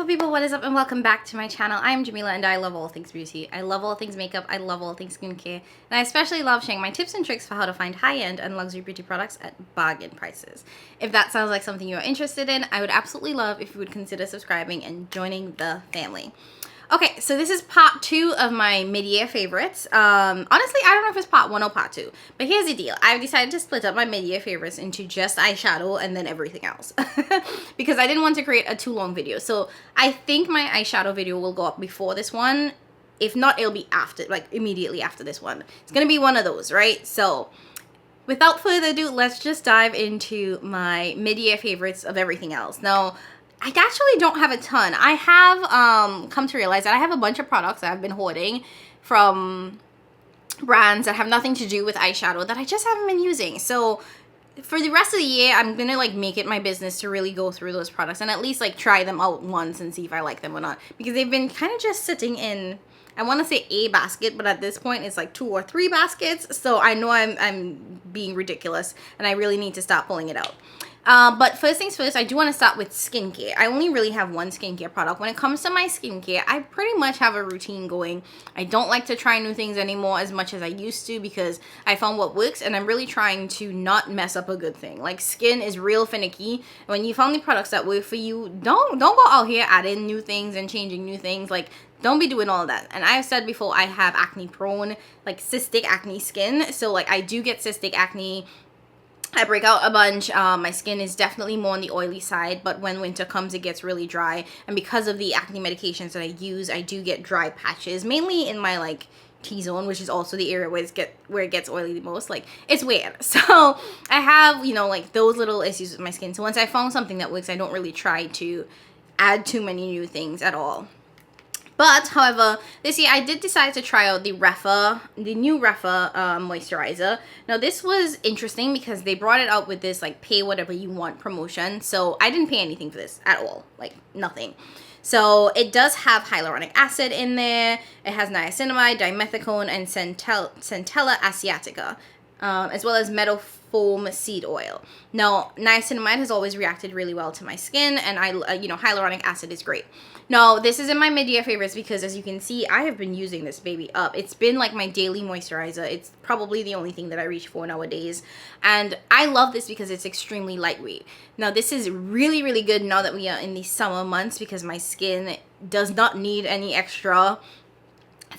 beautiful people, what is up and welcome back to my channel. I am Jamila and I love all things beauty. I love all things makeup, I love all things skincare, and I especially love sharing my tips and tricks for how to find high-end and luxury beauty products at bargain prices. If that sounds like something you're interested in, I would absolutely love if you would consider subscribing and joining the family. Okay, so this is part 2 of my mid-year favorites. Honestly, I don't know if it's part 1 or part 2, but here's the deal. I've decided to split up my mid-year favorites into just eyeshadow and then everything else because I didn't want to create a too long video. So I think my eyeshadow video will go up before this one. If not, it'll be after, like immediately after this one. It's gonna be one of those, right? So without further ado, let's just dive into my mid-year favorites of everything else. Now, I actually don't have a ton. I have come to realize that I have a bunch of products that I've been hoarding from brands that have nothing to do with eyeshadow that I just haven't been using. So for the rest of the year, I'm gonna like make it my business to really go through those products and at least like try them out once and see if I like them or not, because they've been kind of just sitting in, I want to say a basket, but at this point it's like 2 or 3 baskets. So I know I'm being ridiculous and I really need to stop pulling it out. But first things first, I do want to start with skincare. I only really have one skincare product. When it comes to my skincare, I pretty much have a routine going. I don't like to try new things anymore as much as I used to because I found what works, and I'm really trying to not mess up a good thing. Like, skin is real finicky. When you found the products that work for you, don't go out here adding new things and changing new things. Like, don't be doing all of that. And I've said before, I have acne prone, like cystic acne skin. So like I do get cystic acne. I break out a bunch. My skin is definitely more on the oily side, but when winter comes, it gets really dry. And because of the acne medications that I use, I do get dry patches, mainly in my like T-zone, which is also the area where it gets oily the most. Like, it's weird. So I have, you know, like those little issues with my skin. So once I found something that works, I don't really try to add too many new things at all. But, however, this year I did decide to try out the new Refa moisturizer. Now, this was interesting because they brought it out with this, like, pay whatever you want promotion. So, I didn't pay anything for this at all. Like, nothing. So, it does have hyaluronic acid in there. It has niacinamide, dimethicone, and Centella asiatica, as well as metal foam seed oil. Now, niacinamide has always reacted really well to my skin, and you know, hyaluronic acid is great. Now, this is in my mid-year favorites because, as you can see, I have been using this baby up. It's been like my daily moisturizer. It's probably the only thing that I reach for nowadays, and I love this because it's extremely lightweight. Now, this is really, really good now that we are in the summer months because my skin does not need any extra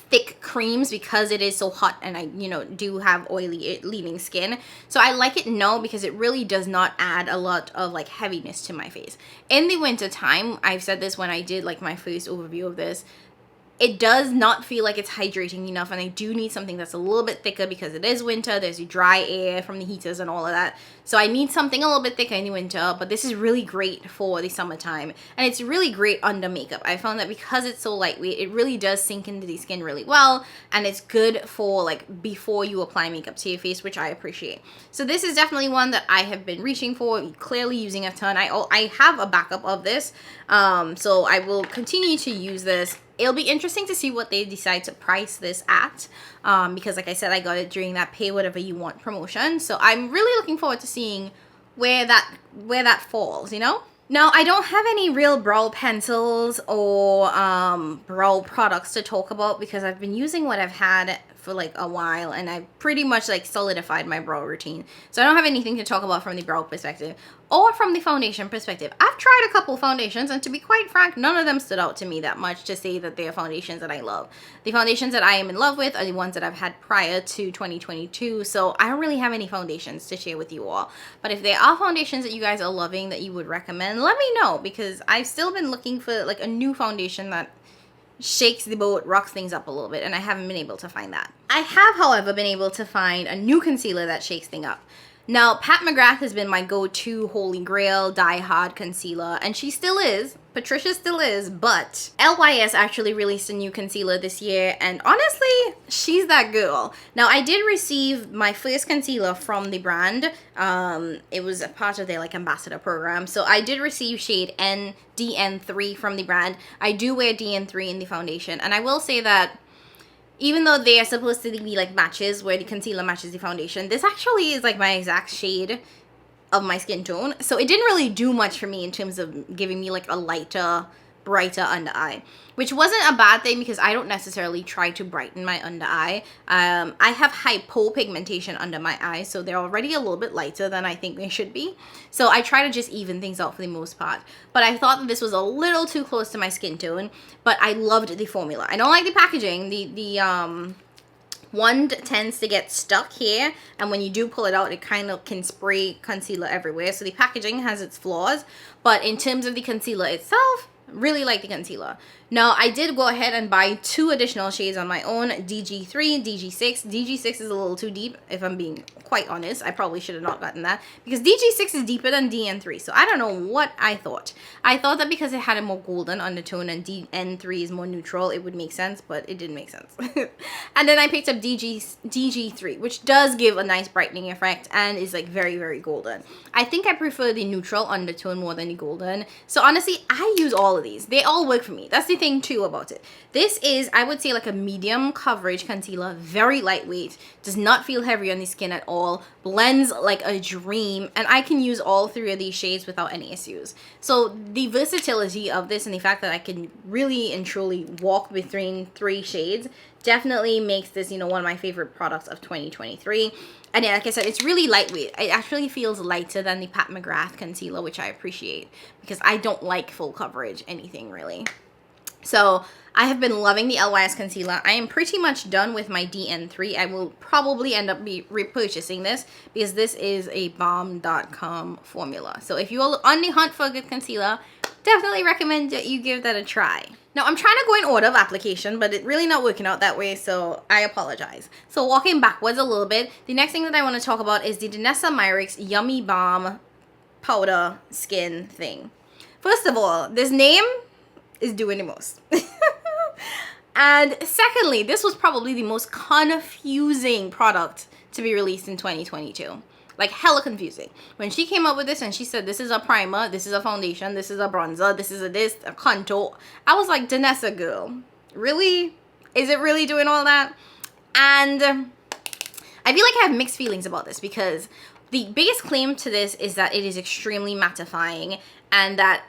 thick creams because it is so hot and I, you know, do have oily leaving skin. So I like it now because it really does not add a lot of like heaviness to my face. In the winter time, I've said this when I did like my first overview of this, it does not feel like it's hydrating enough, and I do need something that's a little bit thicker because it is winter. There's dry air from the heaters and all of that. So I need something a little bit thicker in the winter, but this is really great for the summertime, and it's really great under makeup. I found that because it's so lightweight, it really does sink into the skin really well, and it's good for like before you apply makeup to your face, which I appreciate. So this is definitely one that I have been reaching for, clearly using a ton. I have a backup of this, so I will continue to use this. It'll be interesting to see what they decide to price this at, because like I said, I got it during that pay whatever you want promotion. So I'm really looking forward to seeing where that falls, you know? Now, I don't have any real brow pencils or brow products to talk about because I've been using what I've had for like a while, and I've pretty much like solidified my brow routine. So I don't have anything to talk about from the brow perspective or from the foundation perspective. I've tried a couple foundations, and to be quite frank, none of them stood out to me that much to say that they are foundations that I love. The foundations that I am in love with are the ones that I've had prior to 2022, so I don't really have any foundations to share with you all. But if there are foundations that you guys are loving that you would recommend, let me know, because I've still been looking for like a new foundation that shakes the boat, rocks things up a little bit, and I haven't been able to find that. I have, however, been able to find a new concealer that shakes things up. Now, Pat McGrath has been my go-to holy grail die-hard concealer, and she still is. Patricia still is, but LYS actually released a new concealer this year, and honestly, she's that girl. Now, I did receive my first concealer from the brand. It was a part of their like ambassador program, so I did receive shade DN3 from the brand. I do wear DN3 in the foundation, and I will say that even though they are supposed to be like matches where the concealer matches the foundation, this actually is like my exact shade of my skin tone. So it didn't really do much for me in terms of giving me like a lighter brighter under eye, which wasn't a bad thing because I don't necessarily try to brighten my under eye. I have hypopigmentation under my eyes, so they're already a little bit lighter than I think they should be. So I try to just even things out for the most part. But I thought that this was a little too close to my skin tone, but I loved the formula. I don't like the packaging. The one tends to get stuck here, and when you do pull it out, it kind of can spray concealer everywhere. So the packaging has its flaws, but in terms of the concealer itself, really like the concealer. Now, I did go ahead and buy 2 additional shades on my own, DG3, DG6. DG6 is a little too deep, if I'm being quite honest. I probably should have not gotten that, because DG6 is deeper than DN3, so I don't know what I thought. I thought that because it had a more golden undertone and DN3 is more neutral, it would make sense, but it didn't make sense. And then I picked up DG3, which does give a nice brightening effect and is like very, very golden. I think I prefer the neutral undertone more than the golden. So honestly, I use all of these. They all work for me. That's the thing too about it. This is, I would say, like a medium coverage concealer, very lightweight, does not feel heavy on the skin at all, blends like a dream, and I can use all 3 of these shades without any issues. So the versatility of this and the fact that I can really and truly walk between 3 shades definitely makes this, you know, one of my favorite products of 2023. And yeah, like I said, it's really lightweight. It actually feels lighter than the Pat McGrath concealer, which I appreciate because I don't like full coverage anything really. So I have been loving the LYS concealer. I am pretty much done with my DN3. I will probably end up repurchasing this because this is a bomb.com formula. So if you're on the hunt for a good concealer, definitely recommend that you give that a try. Now, I'm trying to go in order of application, but it's really not working out that way, so I apologize. So walking backwards a little bit, the next thing that I want to talk about is the Danessa Myricks Yummy Balm Powder Skin thing. First of all, this name is doing the most. And secondly, this was probably the most confusing product to be released in 2022. Like hella confusing. When she came up with this and she said this is a primer, this is a foundation, this is a bronzer, this is a contour, I was like, Danessa girl, really? Is it really doing all that? And I feel like I have mixed feelings about this because the biggest claim to this is that it is extremely mattifying and that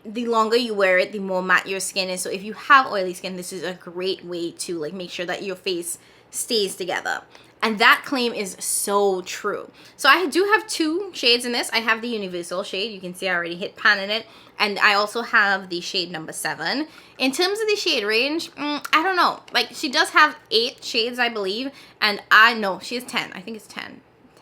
the longer you wear it, the more matte your skin is. So if you have oily skin, this is a great way to like make sure that your face stays together. And that claim is so true. So I do have 2 shades in this. I have the universal shade. You can see I already hit pan in it. And I also have the shade number 7. In terms of the shade range, I don't know. Like she does have 8 shades, I believe. And no, she has 10. I think it's 10.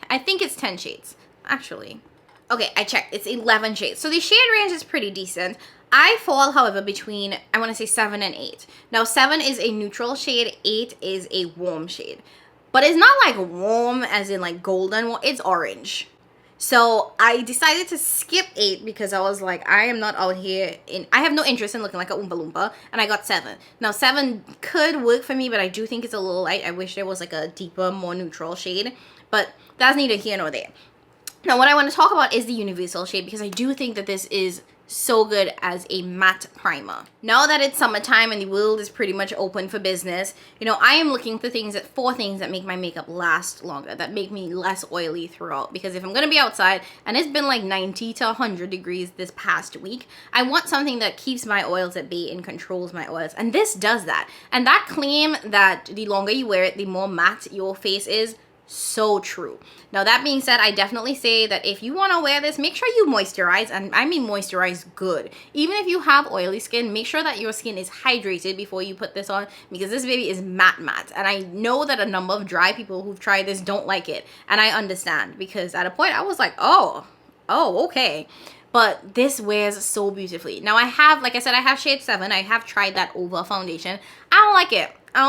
I think it's 10 shades, actually. Okay, I checked. It's 11 shades. So the shade range is pretty decent. I fall, however, between, I want to say 7 and 8. Now, 7 is a neutral shade. 8 is a warm shade. But it's not like warm as in like golden. It's orange. So I decided to skip 8 because I was like, I am not out here I have no interest in looking like a Oompa Loompa. And I got 7. Now 7 could work for me, but I do think it's a little light. I wish there was like a deeper, more neutral shade. But that's neither here nor there. Now what I want to talk about is the universal shade because I do think that this is so good as a matte primer. Now that it's summertime and the world is pretty much open for business, you know, I am looking for four things that make my makeup last longer, that make me less oily throughout. Because if I'm gonna be outside and it's been like 90 to 100 degrees this past week, I want something that keeps my oils at bay and controls my oils. And this does that. And that claim that the longer you wear it, the more matte your face is, so true. Now that being said, I definitely say that if you want to wear this, make sure you moisturize, and I mean moisturize good. Even if you have oily skin, make sure that your skin is hydrated before you put this on, because this baby is matte, and I know that a number of dry people who've tried this don't like it, and I understand, because at a point I was like, oh okay. But this wears so beautifully. Now I have, like I said, I have shade 7. I have tried that over foundation. I don't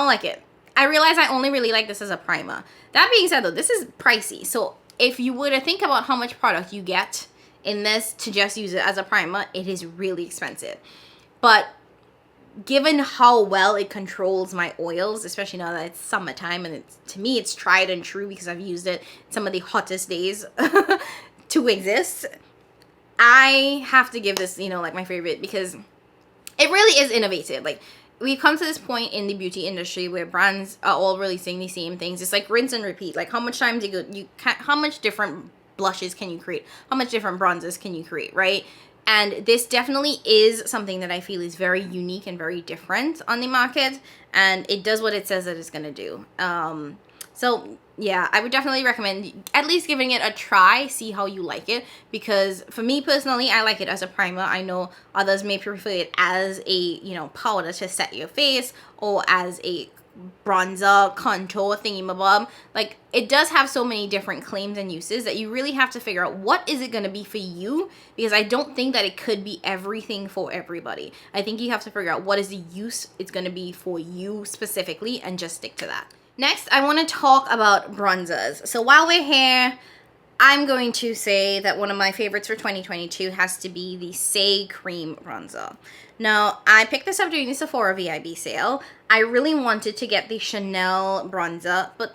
like it. I realize I only really like this as a primer. That being said though, this is pricey. So if you were to think about how much product you get in this to just use it as a primer, it is really expensive. But given how well it controls my oils, especially now that it's summertime, and to me it's tried and true because I've used it some of the hottest days to exist, I have to give this, you know, like my favorite, because it really is innovative. Like, we've come to this point in the beauty industry where brands are all releasing the same things. It's like rinse and repeat. Like, how much time do how much different blushes can you create? How much different bronzers can you create, right? And this definitely is something that I feel is very unique and very different on the market. And it does what it says that it's going to do. So yeah, I would definitely recommend at least giving it a try, see how you like it. Because for me personally, I like it as a primer. I know others may prefer it as a, you know, powder to set your face, or as a bronzer contour thingy-mabob. Like, it does have so many different claims and uses that you really have to figure out what is it going to be for you, because I don't think that it could be everything for everybody. I think you have to figure out what is the use it's going to be for you specifically and just stick to that. Next, I want to talk about bronzers. So while we're here, I'm going to say that one of my favorites for 2022 has to be the Say Cream Bronzer. Now, I picked this up during the Sephora VIB sale. I really wanted to get the Chanel bronzer, but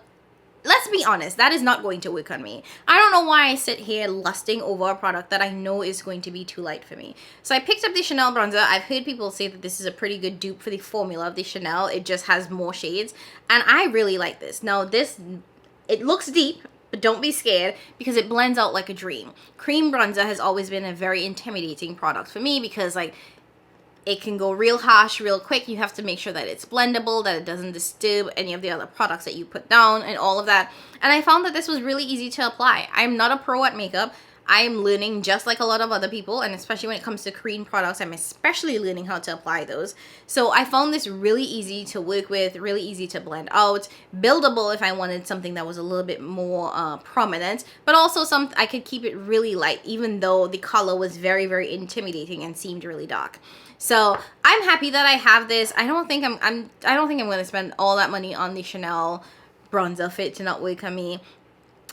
let's be honest, that is not going to work on me. I don't know why I sit here lusting over a product that I know is going to be too light for me. So I picked up the Chanel bronzer. I've heard people say that this is a pretty good dupe for the formula of the Chanel. It just has more shades, and I really like this. Now, it looks deep, but don't be scared, because it blends out like a dream. Cream bronzer has always been a very intimidating product for me, because like, it can go real harsh real quick. You have to make sure that it's blendable, that it doesn't disturb any of the other products that you put down and all of that. And I found that this was really easy to apply. I'm not a pro at makeup. I'm learning just like a lot of other people, and especially when it comes to cream products, I'm especially learning how to apply those. So I found this really easy to work with, really easy to blend out, buildable if I wanted something that was a little bit more prominent, but also I could keep it really light, even though the color was very, very intimidating and seemed really dark. So I'm happy that I have this. I don't think I'm going to spend all that money on the Chanel bronzer fit to not work on me.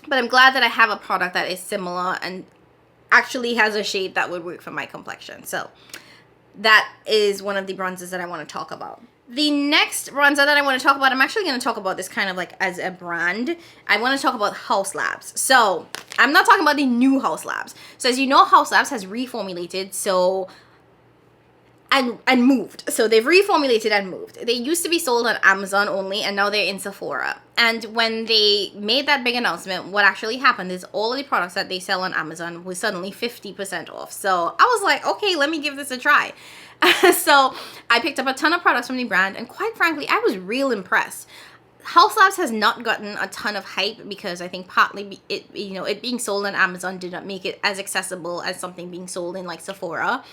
But I'm glad that I have a product that is similar and actually has a shade that would work for my complexion. So that is one of the bronzers that I want to talk about. The next bronzer that I want to talk about, I'm actually going to talk about this kind of like as a brand. I want to talk about Haus Labs. So I'm not talking about the new Haus Labs. So as you know, Haus Labs has reformulated, and moved. So they've reformulated and moved. They used to be sold on Amazon only, and now they're in Sephora. And when they made that big announcement, what actually happened is all of the products that they sell on Amazon was suddenly 50% off. So I was like, okay, let me give this a try. So I picked up a ton of products from the brand, and quite frankly, I was real impressed. Haus Labs has not gotten a ton of hype because I think partly it being sold on Amazon did not make it as accessible as something being sold in like Sephora.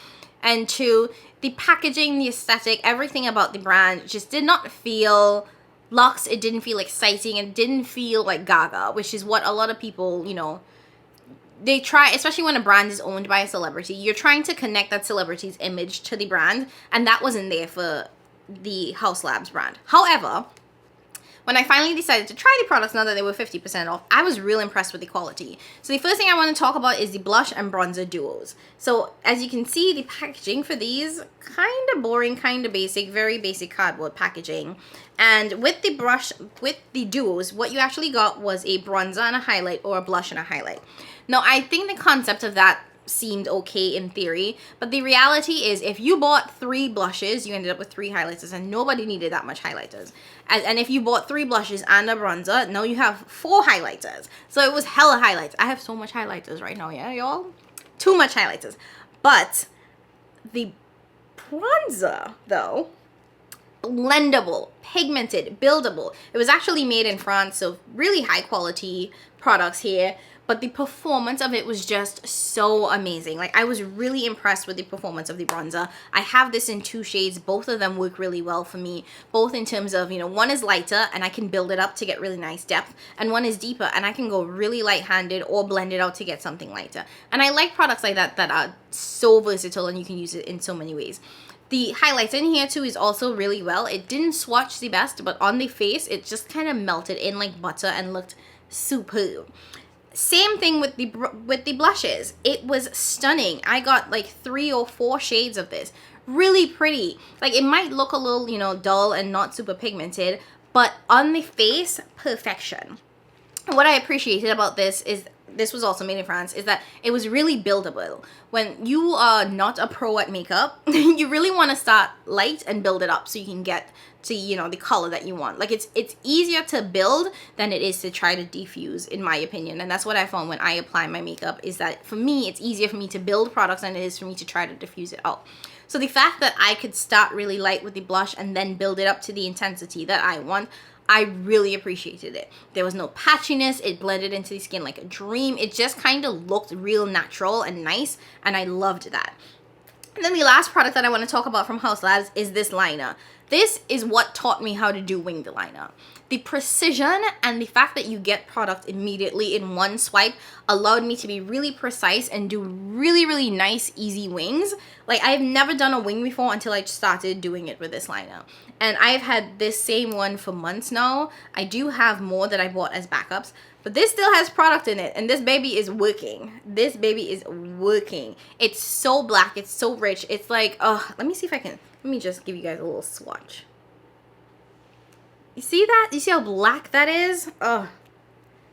And two, the packaging, the aesthetic, everything about the brand just did not feel luxe. It didn't feel exciting. It didn't feel like Gaga, which is what a lot of people, they try, especially when a brand is owned by a celebrity. You're trying to connect that celebrity's image to the brand, and that wasn't there for the Haus Labs brand. However, when I finally decided to try the products now that they were 50% off, I was real impressed with the quality. So the first thing I want to talk about is the blush and bronzer duos. So as you can see, the packaging for these, kind of boring, kind of basic, very basic cardboard packaging. And with the duos, what you actually got was a bronzer and a highlight, or a blush and a highlight. Now, I think the concept of that seemed okay in theory, but the reality is if you bought 3 blushes, you ended up with 3 highlighters, and nobody needed that much highlighters. And if you bought 3 blushes and a bronzer, now you have 4 highlighters. So it was hella highlights. I have so much highlighters right now, yeah, y'all? Too much highlighters. But the bronzer, though, blendable, pigmented, buildable. It was actually made in France, so really high quality products here. But the performance of it was just so amazing. Like, I was really impressed with the performance of the bronzer. I have this in 2 shades. Both of them work really well for me. Both in terms of, one is lighter and I can build it up to get really nice depth. And one is deeper and I can go really light-handed or blend it out to get something lighter. And I like products like that that are so versatile and you can use it in so many ways. The highlighter in here too is also really well. It didn't swatch the best, but on the face, it just kind of melted in like butter and looked superb. Same thing with the blushes. It was stunning. I got like 3 or 4 shades of this. Really pretty. Like, it might look a little, dull and not super pigmented, but on the face, perfection. What I appreciated about this is this was also made in France, is that it was really buildable. When you are not a pro at makeup, you really want to start light and build it up so you can get to, you know, the color that you want. Like, it's easier to build than it is to try to diffuse, in my opinion. And that's what I found when I apply my makeup, is that for me, it's easier for me to build products than it is for me to try to diffuse it out. So the fact that I could start really light with the blush and then build it up to the intensity that I want, I really appreciated it. There was no patchiness. It blended into the skin like a dream. It just kind of looked real natural and nice, and I loved that. And then the last product that I want to talk about from Haus Labs is this liner. This is what taught me how to do winged liner. The precision and the fact that you get product immediately in one swipe allowed me to be really precise and do really, really nice, easy wings. Like, I've never done a wing before until I started doing it with this liner. And I've had this same one for months now. I do have more that I bought as backups, but this still has product in it, and this baby is working. This baby is working. It's so black, it's so rich. It's like, oh, let me see if I can, let me just give you guys a little swatch. You see that? You see how black that is? Oh,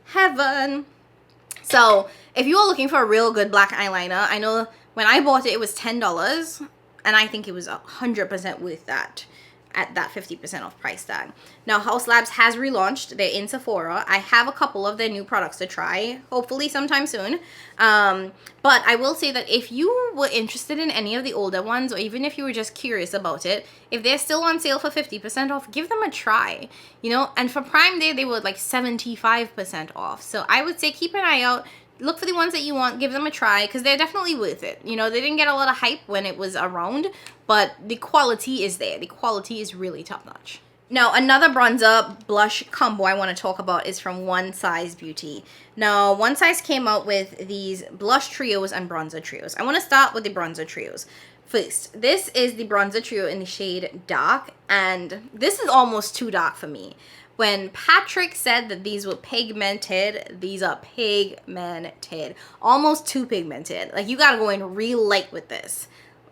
heaven. So if you are looking for a real good black eyeliner, I know when I bought it, it was $10, and I think it was 100% worth that at that 50% off price tag. Now, Haus Labs has relaunched. They're in Sephora. I have a couple of their new products to try, hopefully sometime soon. But I will say that if you were interested in any of the older ones, or even if you were just curious about it, if they're still on sale for 50% off, give them a try. You know, and for Prime Day, they were like 75% off. So I would say keep an eye out. Look for the ones that you want, give them a try, because they're definitely worth it. You know, they didn't get a lot of hype when it was around, but the quality is there. The quality is really top-notch. Now, another bronzer blush combo I want to talk about is from One Size Beauty. Now, One Size came out with these blush trios and bronzer trios. I want to start with the bronzer trios. First, this is the bronzer trio in the shade Dark, and this is almost too dark for me. When Patrick said that these were pigmented, these are pigmented. Almost too pigmented. Like, you gotta go in real light with this.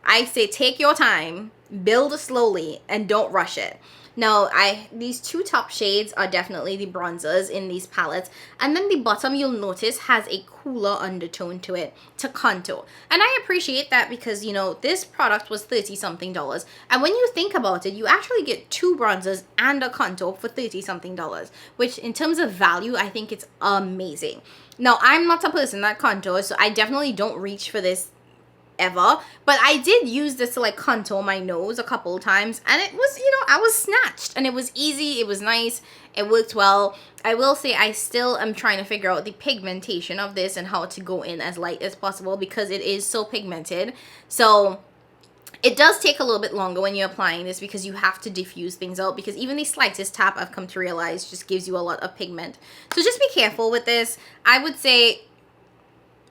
I say take your time, build slowly, and don't rush it. Now, these two top shades are definitely the bronzers in these palettes. And then the bottom, you'll notice, has a cooler undertone to it to contour. And I appreciate that because, you know, this product was $30-something. And when you think about it, you actually get two bronzers and a contour for $30-something, which in terms of value, I think it's amazing. Now, I'm not a person that contours, so I definitely don't reach for this ever, but I did use this to like contour my nose a couple of times, and it was, you know, I was snatched, and it was easy, it was nice, it worked well. I will say I still am trying to figure out the pigmentation of this and how to go in as light as possible because it is so pigmented. So it does take a little bit longer when you're applying this because you have to diffuse things out, because even the slightest tap, I've come to realize, just gives you a lot of pigment. So just be careful with this. I would say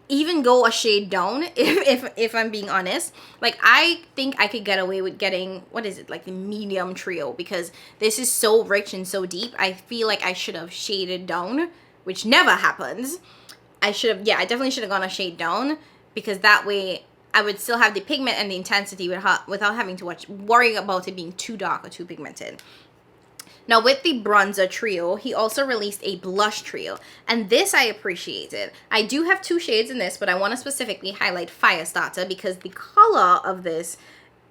even go a shade down if I'm being honest. Like, I think I could get away with getting, what is it, like the medium trio, because this is so rich and so deep. I feel like I should have shaded down, which never happens. I definitely should have gone a shade down, because that way I would still have the pigment and the intensity without having to worry about it being too dark or too pigmented. Now, with the bronzer trio, he also released a blush trio, and this I appreciated. I do have two shades in this, but I want to specifically highlight Firestarter because the color of this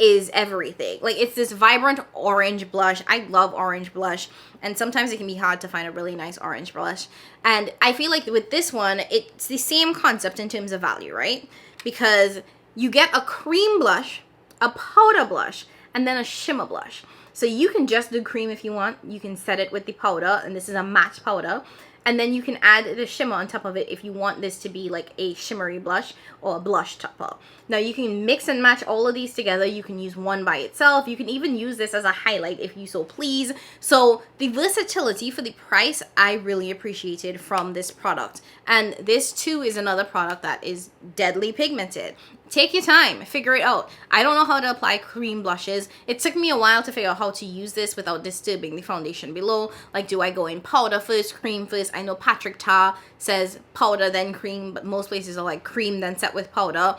is everything. Like, it's this vibrant orange blush. I love orange blush, and sometimes it can be hard to find a really nice orange blush. And I feel like with this one, it's the same concept in terms of value, right? Because you get a cream blush, a powder blush, and then a shimmer blush. So you can just do cream if you want. You can set it with the powder, and this is a matte powder. And then you can add the shimmer on top of it if you want this to be like a shimmery blush or a blush topper. Now you can mix and match all of these together. You can use one by itself. You can even use this as a highlight if you so please. So the versatility for the price, I really appreciated from this product. And this too is another product that is deadly pigmented. Take your time, figure it out. I don't know how to apply cream blushes. It took me a while to figure out how to use this without disturbing the foundation below. Like, do I go in powder first, cream first? I know Patrick Tar says powder then cream, but most places are like cream then set with powder.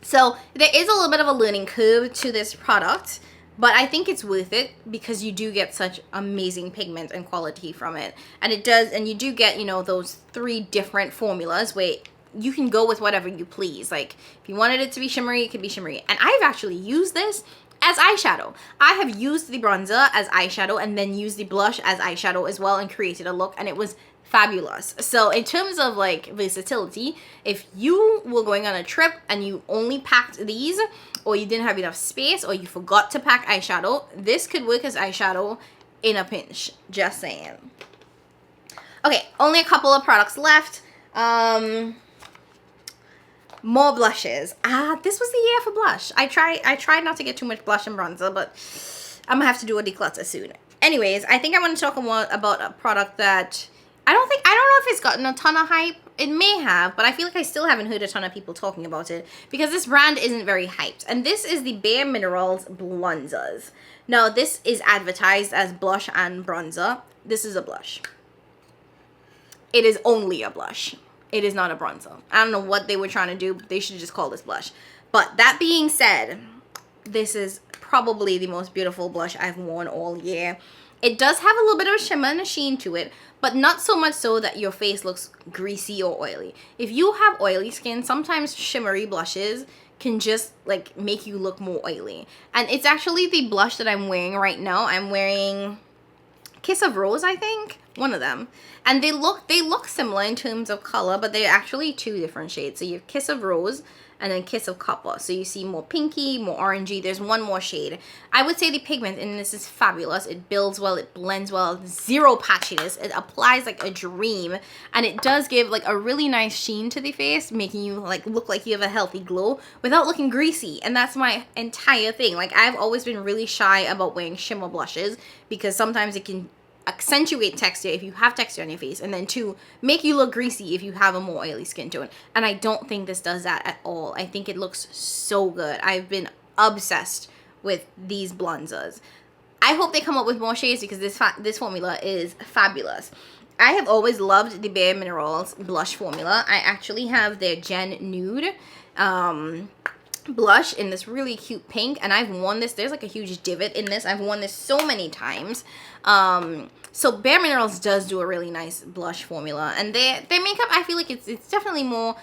So there is a little bit of a learning curve to this product. But I think it's worth it because you do get such amazing pigment and quality from it. And it does, and you do get, you know, those 3 different formulas where you can go with whatever you please. Like, if you wanted it to be shimmery, it could be shimmery. And I've actually used this as eyeshadow. I have used the bronzer as eyeshadow and then used the blush as eyeshadow as well and created a look, and it was fabulous. So in terms of like versatility, if you were going on a trip and you only packed these, or you didn't have enough space, or you forgot to pack eyeshadow, this could work as eyeshadow in a pinch. Just saying. Okay, only a couple of products left. More blushes. This was the year for blush. I tried not to get too much blush and bronzer, but I'm gonna have to do a declutter soon. Anyways, I think I want to talk more about a product that I don't know if it's gotten a ton of hype. It may have, but I feel like I still haven't heard a ton of people talking about it because this brand isn't very hyped. And this is the Bare Minerals Blunzers. Now, this is advertised as blush and bronzer. This is a blush. It is only a blush. It is not a bronzer. I don't know what they were trying to do. They should just call this blush. But that being said, this is probably the most beautiful blush I've worn all year. It does have a little bit of a shimmer and a sheen to it, but not so much so that your face looks greasy or oily. If you have oily skin, sometimes shimmery blushes can just like make you look more oily. And it's actually the blush that I'm wearing right now. I'm wearing Kiss of Rose, I think. One of them. And they look similar in terms of color, but they're actually 2 different shades. So you have Kiss of Rose and then Kiss of Copper. So you see more pinky, more orangey. There's one more shade. I would say the pigment in this is fabulous. It builds well, it blends well, 0 patchiness. It applies like a dream, and it does give like a really nice sheen to the face, making you like look like you have a healthy glow without looking greasy. And that's my entire thing. Like, I've always been really shy about wearing shimmer blushes because sometimes it can accentuate texture if you have texture on your face, and then 2, make you look greasy if you have a more oily skin tone. And I don't think this does that at all. I think it looks so good. I've been obsessed with these blunzers. I hope they come up with more shades because this formula is fabulous. I have always loved the Bare Minerals blush formula. I actually have their Gen Nude blush in this really cute pink, and I've worn this. There's like a huge divot in this. I've worn this so many times. So Bare Minerals does do a really nice blush formula, and their makeup, I feel like it's definitely more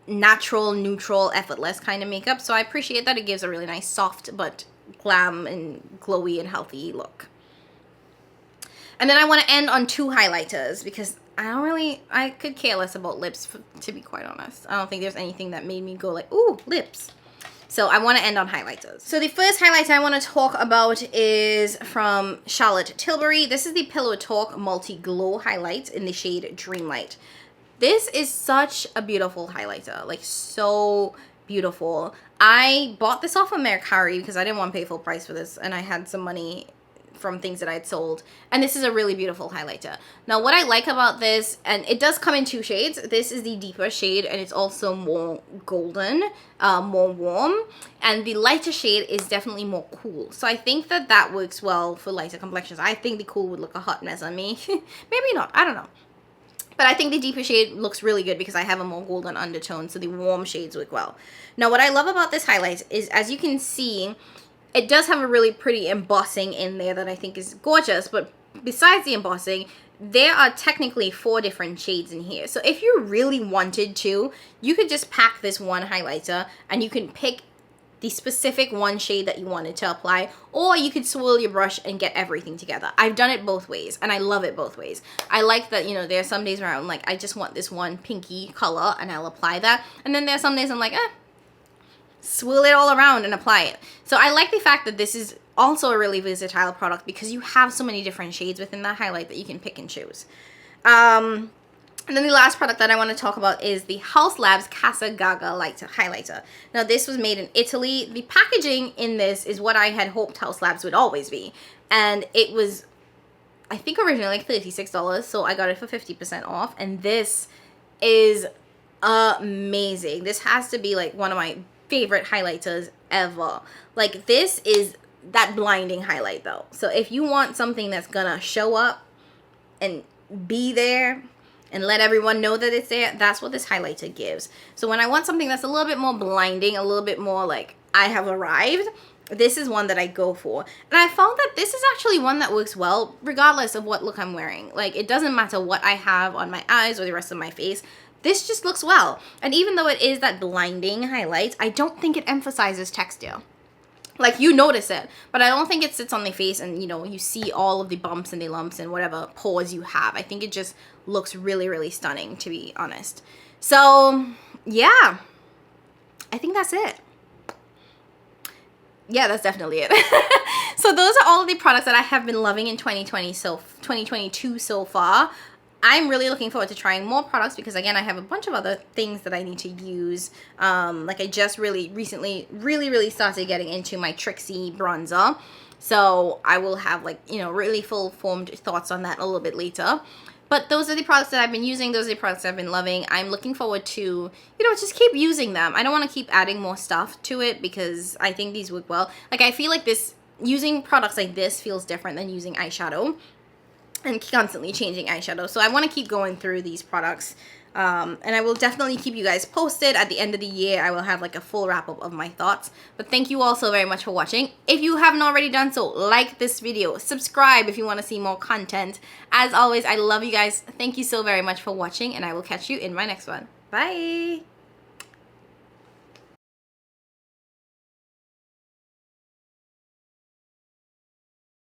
natural, neutral, effortless kind of makeup. So I appreciate that it gives a really nice soft but glam and glowy and healthy look. And then I want to end on 2 highlighters because I could care less about lips, to be quite honest. I don't think there's anything that made me go like, ooh, lips. So I want to end on highlighters. So the first highlighter I want to talk about is from Charlotte Tilbury. This is the Pillow Talk Multi Glow Highlight in the shade Dreamlight. This is such a beautiful highlighter, like so beautiful. I bought this off of Mercari because I didn't want to pay full price for this, and I had some money from things that I'd sold, and this is a really beautiful highlighter. Now, what I like about this, and it does come in 2 shades. This is the deeper shade, and it's also more golden, more warm, and the lighter shade is definitely more cool. So I think that works well for lighter complexions. I think the cool would look a hot mess on me. Maybe not, I don't know. But I think the deeper shade looks really good because I have a more golden undertone, so the warm shades work well. Now, what I love about this highlight is, as you can see, it does have a really pretty embossing in there that I think is gorgeous, but besides the embossing, there are technically 4 different shades in here. So if you really wanted to, you could just pack this one highlighter and you can pick the specific one shade that you wanted to apply, or you could swirl your brush and get everything together. I've done it both ways, and I love it both ways. I like that, you know, there are some days where I'm like, I just want this one pinky color, and I'll apply that. And then there are some days I'm like, swirl it all around and apply it. So I like the fact that this is also a really versatile product because you have so many different shades within that highlight that you can pick and choose. And then the last product that I want to talk about is the Haus Labs Casa Gaga highlighter. Now, this was made in Italy. The packaging in this is what I had hoped Haus Labs would always be. And it was, I think, originally like $36, so I got it for 50% off. And this is amazing. This has to be like one of my favorite highlighters ever. Like, this is that blinding highlight though. So if you want something that's gonna show up and be there and let everyone know that it's there, that's what this highlighter gives. So when I want something that's a little bit more blinding, a little bit more like I have arrived, this is one that I go for. And I found that this is actually one that works well regardless of what look I'm wearing. Like, it doesn't matter what I have on my eyes or the rest of my face. This just looks well. And even though it is that blinding highlight, I don't think it emphasizes texture. Like, you notice it, but I don't think it sits on the face and, you know, you see all of the bumps and the lumps and whatever pores you have. I think it just looks really, really stunning, to be honest. So, yeah. I think that's it. Yeah, that's definitely it. So those are all of the products that I have been loving in 2022 so far. I'm really looking forward to trying more products because, again, I have a bunch of other things that I need to use. Like, I just recently really started getting into my Trixie bronzer. So I will have, like, you know, really full-formed thoughts on that a little bit later. But those are the products that I've been using. Those are the products I've been loving. I'm looking forward to, you know, just keep using them. I don't want to keep adding more stuff to it because I think these work well. Like, I feel like using products like this feels different than using eyeshadow and constantly changing eyeshadow. So I want to keep going through these products. And I will definitely keep you guys posted. At the end of the year, I will have like a full wrap-up of my thoughts. But thank you all so very much for watching. If you haven't already done so, like this video, subscribe if you want to see more content. As always, I love you guys. Thank you so very much for watching, and I will catch you in my next one. Bye!